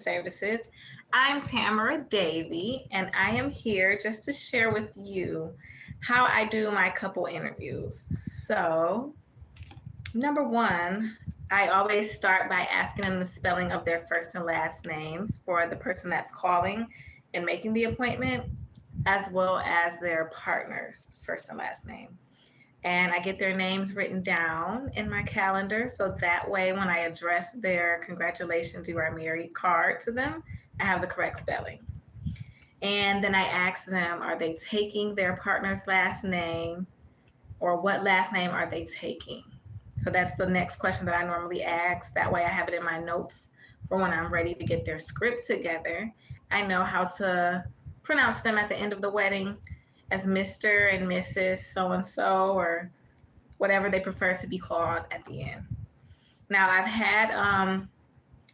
Services. I'm Tamara Davy, and I am here just to share with you how I do my couple interviews. So, number one, I always start by asking them the spelling of their first and last names for the person that's calling and making the appointment, as well as their partner's first and last name. And I get their names written down in my calendar so that way when I address their congratulations, you are married card to them, I have the correct spelling. And then I ask them, are they taking their partner's last name, or what last name are they taking? So that's the next question that I normally ask. That way I have it in my notes for when I'm ready to get their script together. I know how to pronounce them at the end of the wedding as Mr. and Mrs. so and so, or whatever they prefer to be called at the end. Now, I've had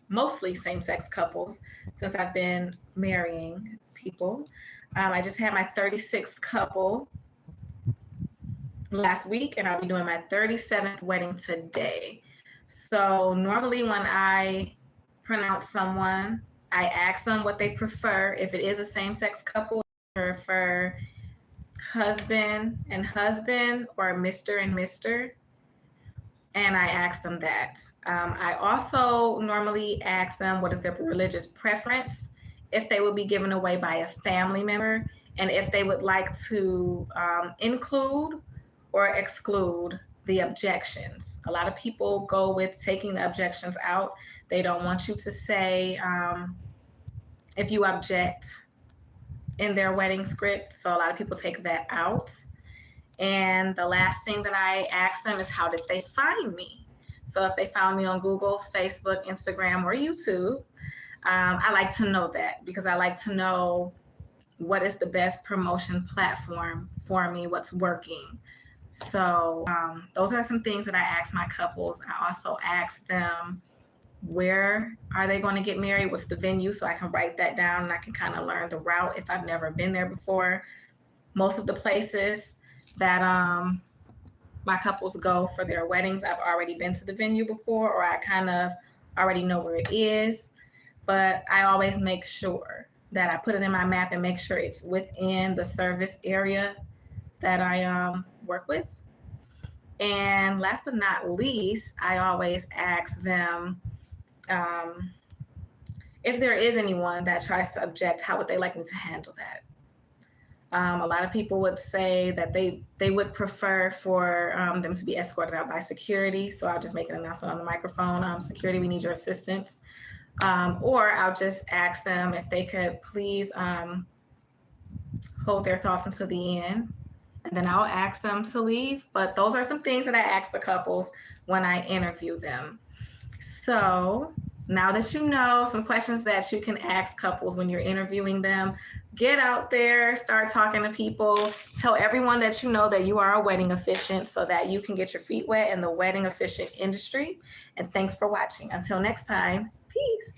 mostly same sex couples since I've been marrying people. I just had my 36th couple last week, and I'll be doing my 37th wedding today. So, normally, when I pronounce someone, I ask them what they prefer. If it is a same sex couple, I prefer husband and husband or Mr. and Mr. And I ask them that. I also normally ask them what is their religious preference, if they would be given away by a family member, and if they would like to include or exclude the objections. A lot of people go with taking the objections out. They don't want you to say if you object in their wedding script. So a lot of people take that out. And the last thing that I ask them is, how did they find me? So if they found me on Google, Facebook, Instagram, or YouTube, I like to know that because I like to know what is the best promotion platform for me, what's working. So those are some things that I ask my couples. I also ask them, where are they going to get married? What's the venue? So I can write that down and I can kind of learn the route if I've never been there before. Most of the places that my couples go for their weddings, I've already been to the venue before, or I kind of already know where it is. But I always make sure that I put it in my map and make sure it's within the service area that I work with. And last but not least, I always ask them if there is anyone that tries to object, how would they like me to handle that? A lot of people would say that they would prefer for them to be escorted out by security. So I'll just make an announcement on the microphone. Security, we need your assistance. Or I'll just ask them if they could please hold their thoughts until the end. And then I'll ask them to leave. But those are some things that I ask the couples when I interview them. So now that you know some questions that you can ask couples when you're interviewing them, get out there, start talking to people, tell everyone that you know that you are a wedding officiant so that you can get your feet wet in the wedding officiant industry. And thanks for watching. Until next time, peace.